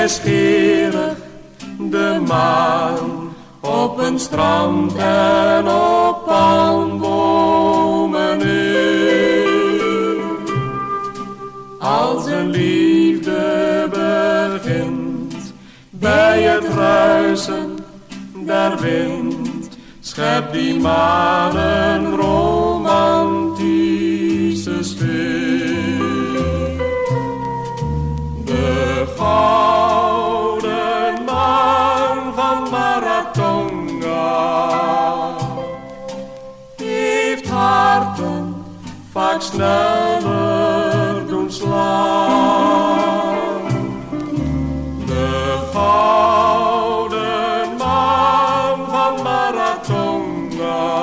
wijsgerig de maan op een strand en op palmbomen neer. Als een liefde begint bij het ruisen der wind, schept die maan een romantische sfeer. De gouden maan van Marathonga heeft harten vaak sneller doen slaan. De gouden maan van Marathonga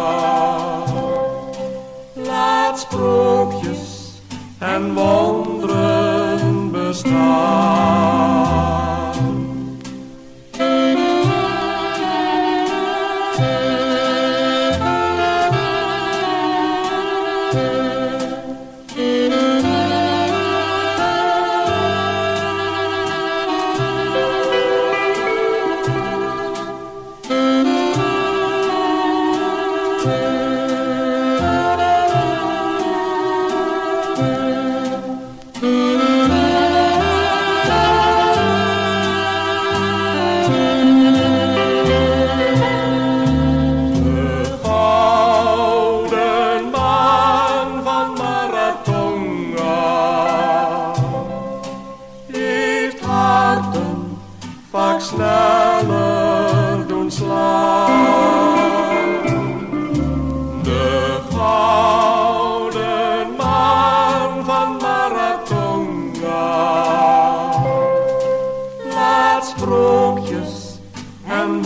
laat sprookjes en wonderen bestaan. Vaak sneller doen slaan. De gouden maan van Marathonga laat sprookjes en